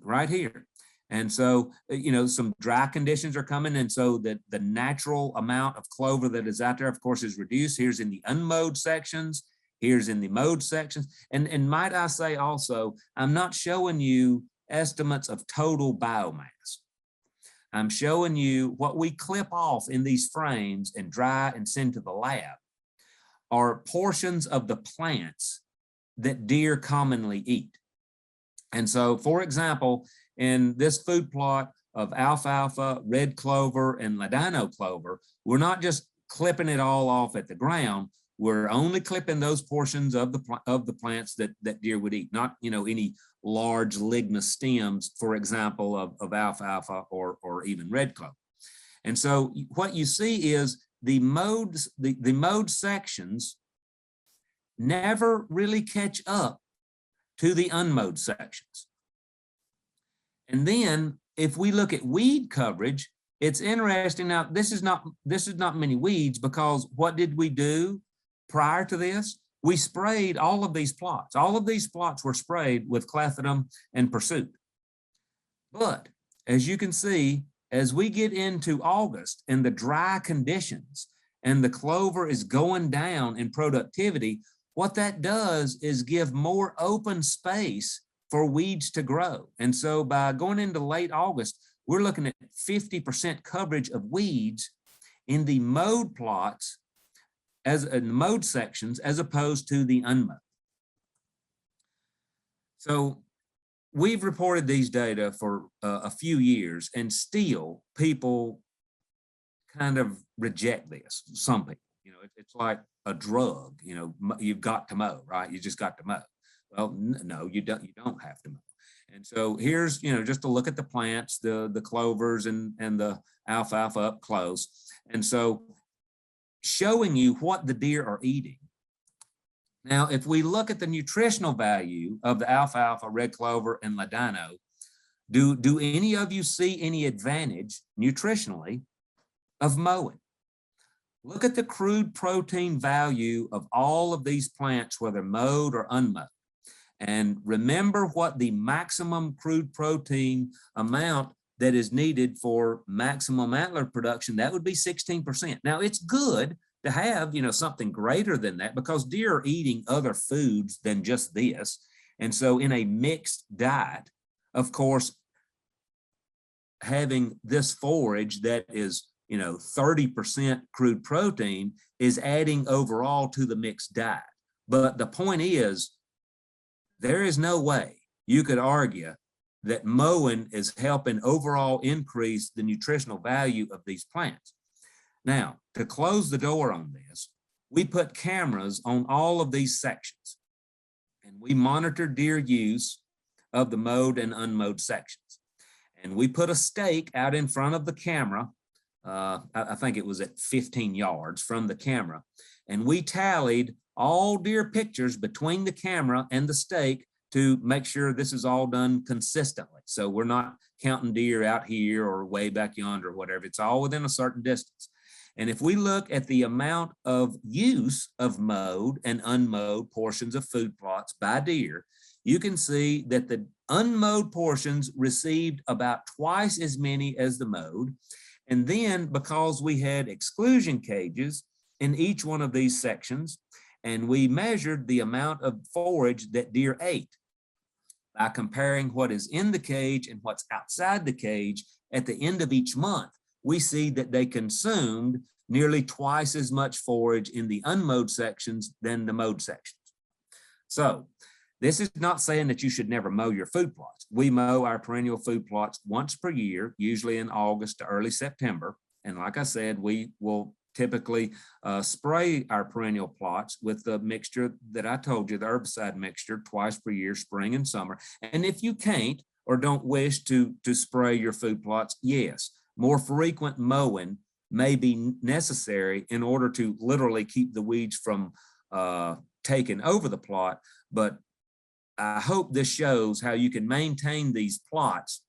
right here. And so, you know, some dry conditions are coming. And so that the natural amount of clover that is out there, of course, is reduced. Here's in the unmowed sections. Here's in the mowed sections. And might I say also, I'm not showing you estimates of total biomass. I'm showing you what we clip off in these frames and dry and send to the lab are portions of the plants that deer commonly eat. And so, for example, in this food plot of alfalfa, red clover, and ladino clover, we're not just clipping it all off at the ground. We're only clipping those portions of the plants that deer would eat, not, you know, any large lignous stems, for example, of alfalfa or even red clover. And so what you see is the mowed sections never really catch up to the unmowed sections. And then if we look at weed coverage, it's interesting. Now, this is not many weeds, because what did we do prior to this? We sprayed all of these plots. All of these plots were sprayed with clethodim and pursuit. But as you can see, as we get into August and the dry conditions and the clover is going down in productivity, what that does is give more open space for weeds to grow. And so by going into late August, we're looking at 50% coverage of weeds in the mowed plots, as in mowed sections, as opposed to the unmowed. So we've reported these data for a few years, and still people kind of reject this. Some people, you know, it's like a drug, you know, you've got to mow, right? You just got to mow. Well, no, you don't have to mow. And so here's, you know, just to look at the plants, the clovers and the alfalfa up close. And so showing you what the deer are eating. Now, if we look at the nutritional value of the alfalfa, red clover, and ladino, do any of you see any advantage nutritionally of mowing? Look at the crude protein value of all of these plants, whether mowed or unmowed. And remember what the maximum crude protein amount that is needed for maximum antler production, that would be 16%. Now, it's good to have, you know, something greater than that, because deer are eating other foods than just this. And so in a mixed diet, of course, having this forage that is, you know, 30% crude protein is adding overall to the mixed diet. But the point is, there is no way you could argue that mowing is helping overall increase the nutritional value of these plants. Now, to close the door on this, we put cameras on all of these sections, and we monitor deer use of the mowed and unmowed sections. and we put a stake out in front of the camera. I think it was at 15 yards from the camera, and we tallied all deer pictures between the camera and the stake to make sure this is all done consistently. So we're not counting deer out here or way back yonder or whatever. It's all within a certain distance. And if we look at the amount of use of mowed and unmowed portions of food plots by deer, you can see that the unmowed portions received about twice as many as the mowed. And then because we had exclusion cages in each one of these sections, and we measured the amount of forage that deer ate by comparing what is in the cage and what's outside the cage at the end of each month, we see that they consumed nearly twice as much forage in the unmowed sections than the mowed sections. So this is not saying that you should never mow your food plots. We mow our perennial food plots once per year, usually in August to early September. And like I said, we will typically spray our perennial plots with the mixture that I told you, the herbicide mixture, twice per year, spring and summer. And if you can't or don't wish to spray your food plots, yes, more frequent mowing may be necessary in order to literally keep the weeds from taking over the plot. But I hope this shows how you can maintain these plots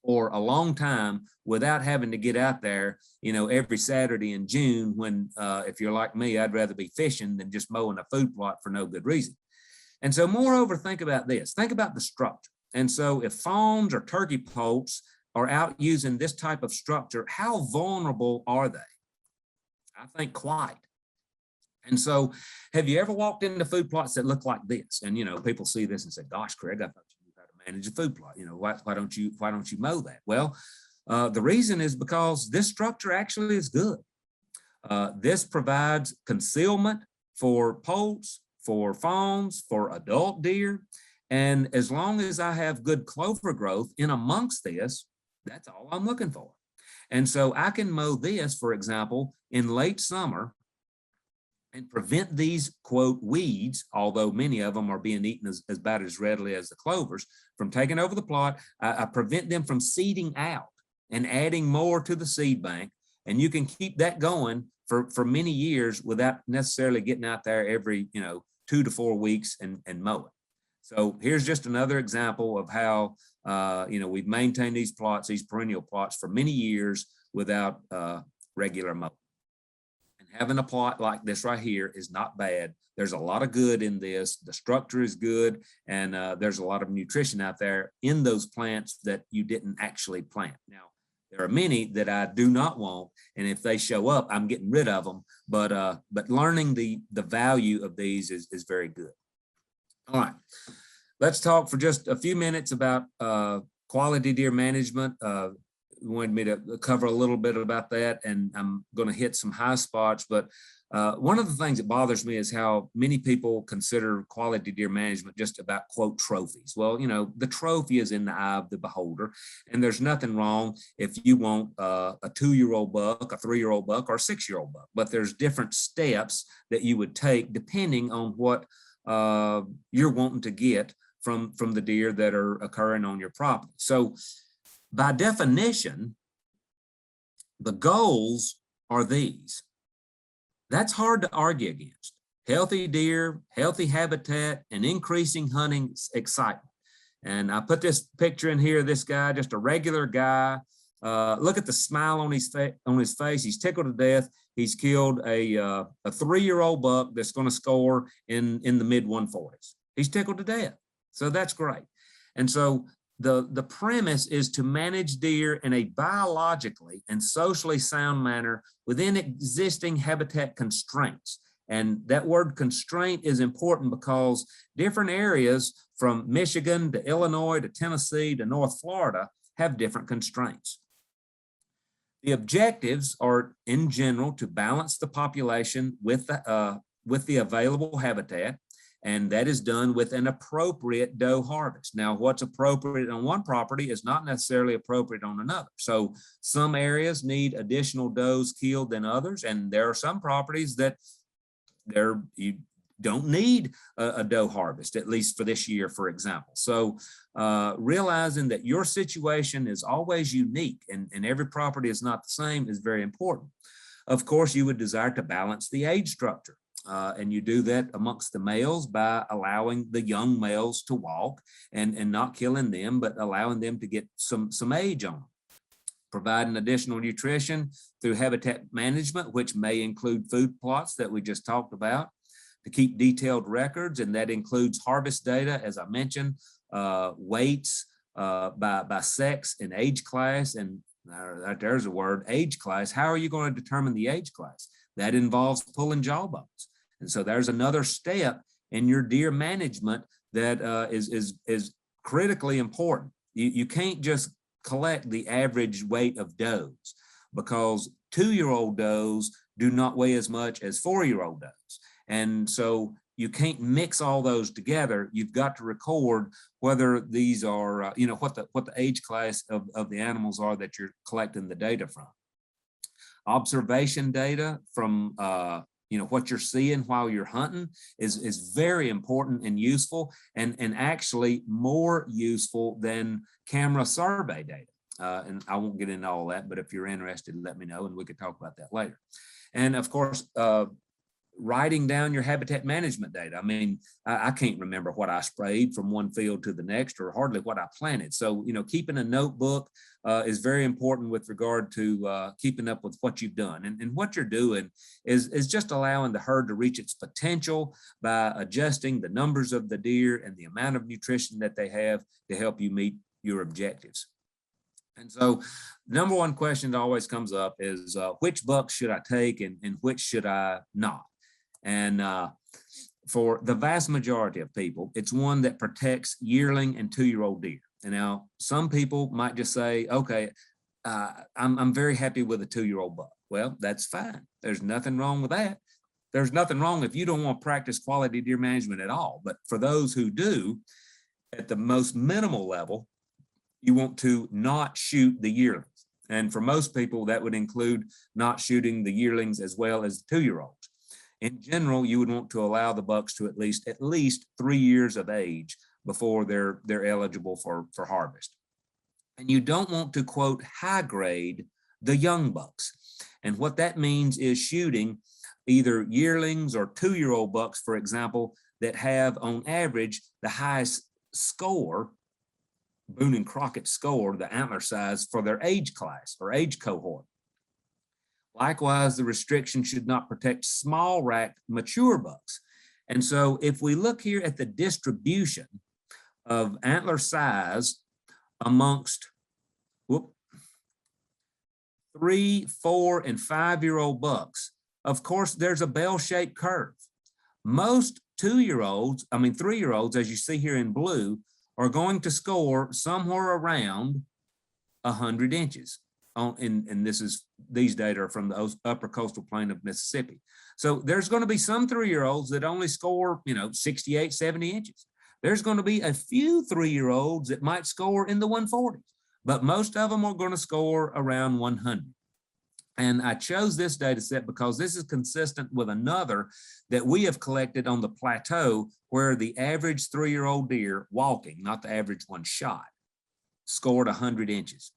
for a long time without having to get out there, you know, every Saturday in June when, if you're like me, I'd rather be fishing than just mowing a food plot for no good reason. And so moreover, think about this, think about the structure. And so if fawns or turkey poults are out using this type of structure, how vulnerable are they? I think quite. And so have you ever walked into food plots that look like this? And, you know, people see this and say, gosh, Craig, I thought you knew how to manage a food plot. You know, why don't you mow that? Well, the reason is because this structure actually is good. This provides concealment for poults, for fawns, for adult deer. And as long as I have good clover growth in amongst this, that's all I'm looking for. And so I can mow this, for example, in late summer and prevent these, quote, weeds, although many of them are being eaten as about as readily as the clovers, from taking over the plot. I prevent them from seeding out and adding more to the seed bank. And you can keep that going for many years without necessarily getting out there every, 2 to 4 weeks and mowing. So here's just another example of how, we've maintained these plots, these perennial plots for many years without regular mowing. And having a plot like this right here is not bad. There's a lot of good in this. The structure is good, and there's a lot of nutrition out there in those plants that you didn't actually plant. Now, there are many that I do not want, and if they show up, I'm getting rid of them. But learning the value of these is very good. All right, let's talk for just a few minutes about quality deer management. You wanted me to cover a little bit about that, and I'm going to hit some high spots. But one of the things that bothers me is how many people consider quality deer management just about, quote, trophies. Well, the trophy is in the eye of the beholder, and there's nothing wrong if you want a 2-year-old buck, a 3-year-old buck, or a 6-year-old buck. But there's different steps that you would take depending on what you're wanting to get from the deer that are occurring on your property. So by definition, the goals are these. That's hard to argue against. Healthy deer, healthy habitat, and increasing hunting excitement. And I put this picture in here, this guy, just a regular guy. Look at the smile on his face. He's tickled to death. He's killed a 3-year-old buck that's going to score in the mid 140s. He's tickled to death. So that's great. And so the premise is to manage deer in a biologically and socially sound manner within existing habitat constraints. And that word constraint is important because different areas from Michigan to Illinois to Tennessee to North Florida have different constraints. The objectives are, in general, to balance the population with the available habitat, and that is done with an appropriate doe harvest. Now, what's appropriate on one property is not necessarily appropriate on another. So some areas need additional does killed than others, and there are some properties that don't need a doe harvest, at least for this year, for example. So realizing that your situation is always unique and every property is not the same is very important. Of course, you would desire to balance the age structure. And you do that amongst the males by allowing the young males to walk and not killing them, but allowing them to get some age on them. Providing additional nutrition through habitat management, which may include food plots that we just talked about, to keep detailed records, and that includes harvest data, as I mentioned, weights by sex and age class, and there's a word, age class. How are you going to determine the age class? That involves pulling jawbones. And so there's another step in your deer management that is critically important. You can't just collect the average weight of does, because 2-year-old does do not weigh as much as 4-year-old does. And so you can't mix all those together. You've got to record whether these are, what the age class of the animals are that you're collecting the data from. Observation data from what you're seeing while you're hunting is very important and useful, and actually more useful than camera survey data. And I won't get into all that, but if you're interested, let me know and we could talk about that later. And of course, writing down your habitat management data. I mean, I can't remember what I sprayed from one field to the next, or hardly what I planted. So, keeping a notebook is very important with regard to keeping up with what you've done. And what you're doing is just allowing the herd to reach its potential by adjusting the numbers of the deer and the amount of nutrition that they have to help you meet your objectives. And so number one question that always comes up is which bucks should I take and which should I not? And for the vast majority of people, it's one that protects yearling and 2-year-old deer. And now some people might just say, okay, I'm very happy with a 2-year-old buck. Well, that's fine. There's nothing wrong with that. There's nothing wrong if you don't want to practice quality deer management at all. But for those who do, at the most minimal level, you want to not shoot the yearlings. And for most people, that would include not shooting the yearlings as well as the 2-year-olds. In general, you would want to allow the bucks to at least 3 years of age before they're eligible for harvest. And you don't want to, quote, high grade the young bucks. And what that means is shooting either yearlings or 2-year-old bucks, for example, that have on average the highest score, Boone and Crockett score, the antler size for their age class or age cohort. Likewise, the restriction should not protect small racked mature bucks. And so if we look here at the distribution of antler size amongst 3, 4, and 5-year-old bucks, of course, there's a bell-shaped curve. Most 3-year-olds, as you see here in blue, are going to score somewhere around 100 inches. And these data are from the upper coastal plain of Mississippi. So there's going to be some 3-year-olds that only score, 68, 70 inches. There's going to be a few 3-year-olds that might score in the 140s, but most of them are going to score around 100. And I chose this data set because this is consistent with another that we have collected on the plateau, where the average 3-year-old deer walking, not the average one shot, scored 100 inches.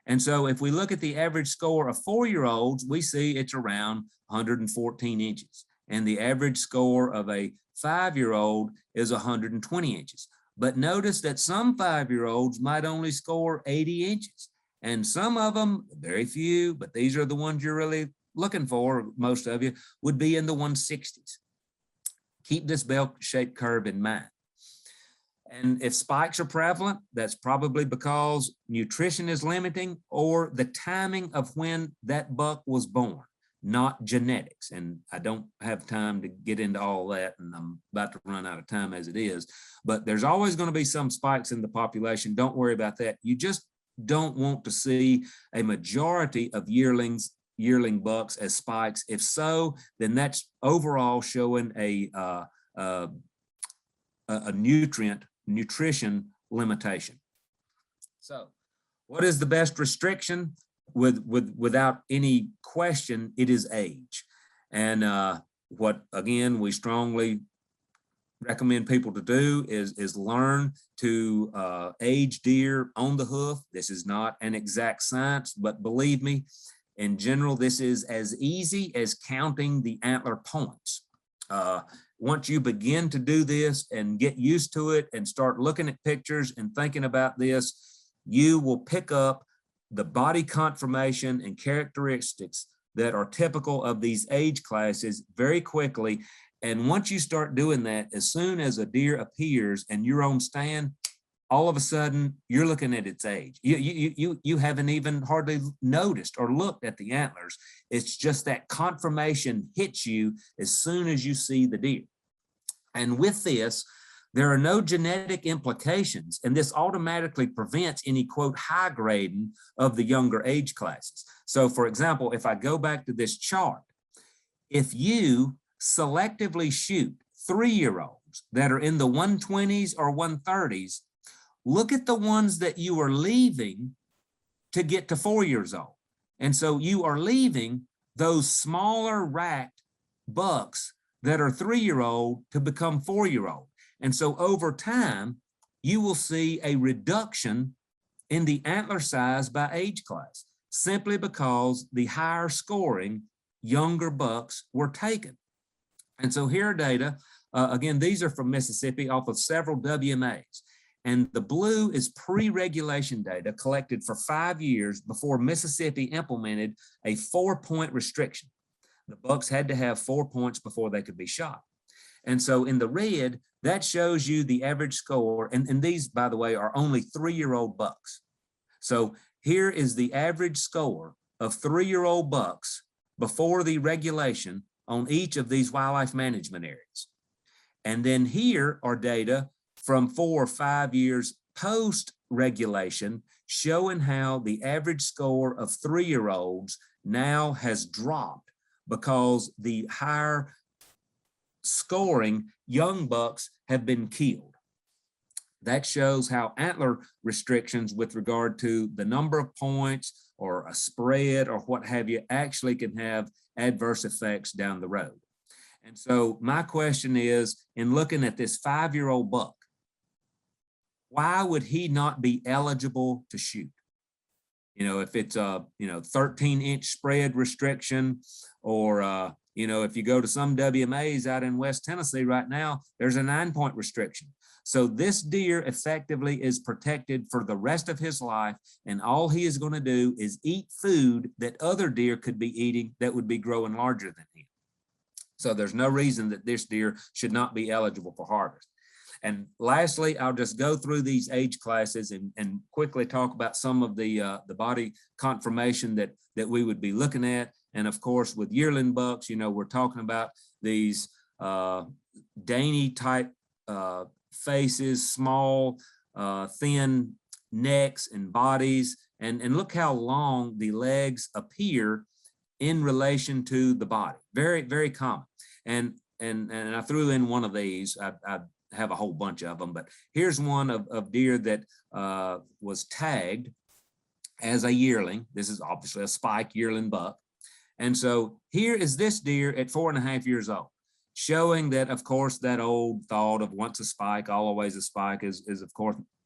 And so if we look at the average score of 4-year-olds, we see it's around 114 inches. And the average score of a 5-year-old is 120 inches. But notice that some 5-year-olds might only score 80 inches. And some of them, very few, but these are the ones you're really looking for, most of you, would be in the 160s. Keep this bell-shaped curve in mind. And if spikes are prevalent, that's probably because nutrition is limiting or the timing of when that buck was born, not genetics. And I don't have time to get into all that, and I'm about to run out of time as it is. But there's always going to be some spikes in the population. Don't worry about that. You just don't want to see a majority of yearling bucks as spikes. If so, then that's overall showing a nutrition limitation. So what is the best restriction? Without any question, it is age. And what, again, we strongly recommend people to do is learn to age deer on the hoof. This is not an exact science, but believe me, in general, this is as easy as counting the antler points. Once you begin to do this and get used to it and start looking at pictures and thinking about this, you will pick up the body conformation and characteristics that are typical of these age classes very quickly. And once you start doing that, as soon as a deer appears and you're on stand, all of a sudden you're looking at its age. You haven't even hardly noticed or looked at the antlers. It's just that conformation hits you as soon as you see the deer. And with this, there are no genetic implications, and this automatically prevents any, quote, high grading of the younger age classes. So for example, if I go back to this chart, if you selectively shoot 3-year-olds that are in the 120s or 130s, look at the ones that you are leaving to get to 4 years old. And so you are leaving those smaller racked bucks that are 3-year-old to become 4-year-old. And so over time, you will see a reduction in the antler size by age class, simply because the higher scoring younger bucks were taken. And so here are data. Again, these are from Mississippi off of several WMAs. And the blue is pre-regulation data collected for 5 years before Mississippi implemented a 4-point restriction. The bucks had to have 4 points before they could be shot. And so in the red, that shows you the average score. And these, by the way, are only 3-year-old bucks. So here is the average score of 3-year-old bucks before the regulation on each of these wildlife management areas. And then here are data from 4 or 5 years post-regulation showing how the average score of 3-year-olds now has dropped because the higher scoring young bucks have been killed. That shows how antler restrictions with regard to the number of points or a spread or what have you actually can have adverse effects down the road. And so my question is, in looking at this 5-year-old buck, why would he not be eligible to shoot? You know, if it's a 13-inch spread restriction, or if you go to some WMAs out in West Tennessee right now, there's a 9-point restriction. So this deer effectively is protected for the rest of his life, and all he is going to do is eat food that other deer could be eating that would be growing larger than him. So there's no reason that this deer should not be eligible for harvest. And lastly, I'll just go through these age classes and quickly talk about some of the body conformation that we would be looking at. And of course, with yearling bucks, we're talking about these dainty type faces, small, thin necks and bodies. And look how long the legs appear in relation to the body. Very, very common. And I threw in one of these. I have a whole bunch of them, but here's one of deer that was tagged as a yearling. This is obviously a spike yearling buck. And so here is this deer at 4.5 years old, showing that, of course, that old thought of once a spike, always a spike is of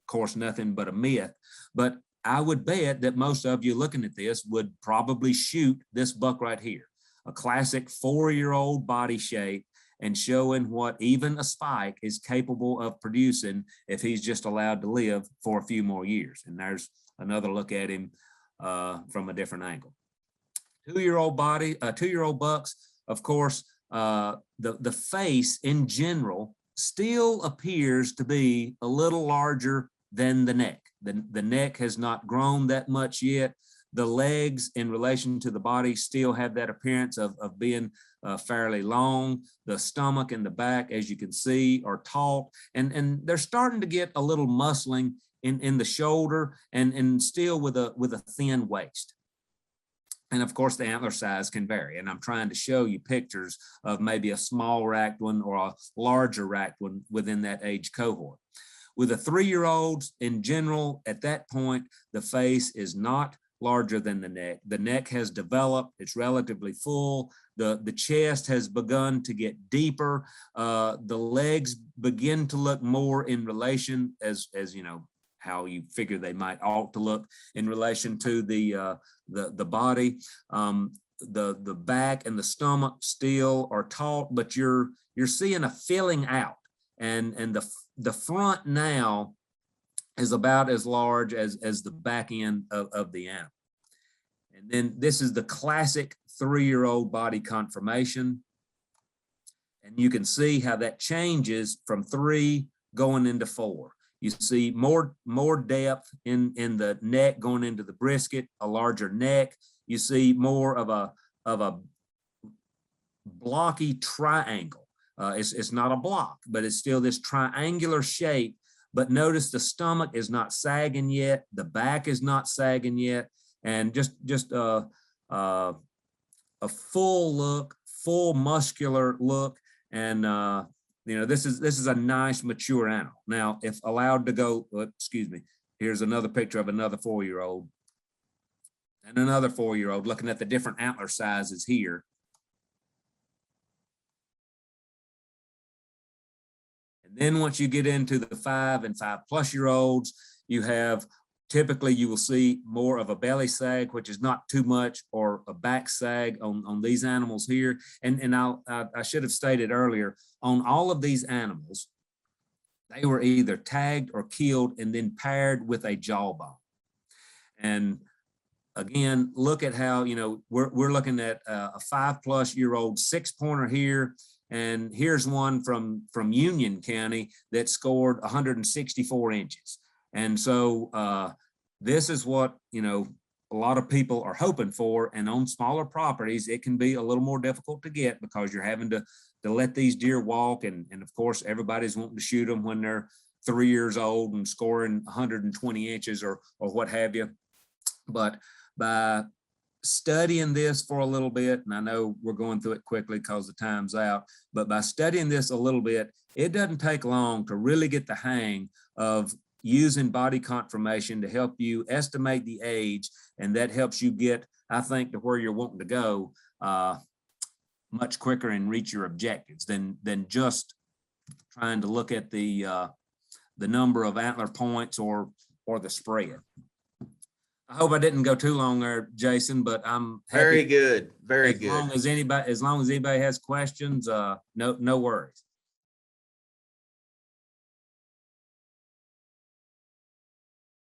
course nothing but a myth. But I would bet that most of you looking at this would probably shoot this buck right here, a classic 4-year-old body shape, and showing what even a spike is capable of producing if he's just allowed to live for a few more years. And there's another look at him from a different angle. 2-year-old body, 2-year-old bucks, of course, the face in general still appears to be a little larger than the neck. The neck has not grown that much yet. The legs in relation to the body still have that appearance of being fairly long. The stomach and the back, as you can see, are taut, and they're starting to get a little muscling in the shoulder and still with a thin waist. And of course, the antler size can vary. And I'm trying to show you pictures of maybe a small racked one or a larger racked one within that age cohort. With the 3-year-olds in general, at that point, the face is not larger than the neck. The neck has developed, it's relatively full. The chest has begun to get deeper. The legs begin to look more in relation as you know, how you figure they might ought to look in relation to the body. The back and the stomach still are taut, but you're seeing a filling out, and the front now is about as large as the back end of the animal. And then this is the classic 3-year-old body conformation. And you can see how that changes from 3 going into 4. You see more depth in the neck going into the brisket, a larger neck. You see more of a blocky triangle. It's not a block, but it's still this triangular shape. But notice the stomach is not sagging yet. The back is not sagging yet. And just a full look, full muscular look. And, you know, this is a nice mature animal. Now, if allowed to go, excuse me, here's another picture of another 4-year-old and another 4-year-old, looking at the different antler sizes here. And then once you get into the 5 and 5+-year-olds, you have, typically you will see more of a belly sag, which is not too much, or a back sag on these animals here. And I should have stated earlier, on all of these animals, they were either tagged or killed and then paired with a jawbone. And again, look at how, you know, we're looking at a 5+-year-old 6-pointer here. And here's one from Union County that scored 164 inches. And so this is what, you know, a lot of people are hoping for. And on smaller properties, it can be a little more difficult to get because you're having to let these deer walk. And of course, everybody's wanting to shoot them when they're 3 years old and scoring 120 inches or what have you. But by studying this for a little bit, and I know we're going through it quickly because the time's out, but by studying this a little bit, it doesn't take long to really get the hang of using body conformation to help you estimate the age, and that helps you get, I think, to where you're wanting to go much quicker and reach your objectives than just trying to look at the number of antler points or the spread. I hope I didn't go too long there, Jason, but I'm happy. Very good. Very good. As long as anybody has questions, no worries.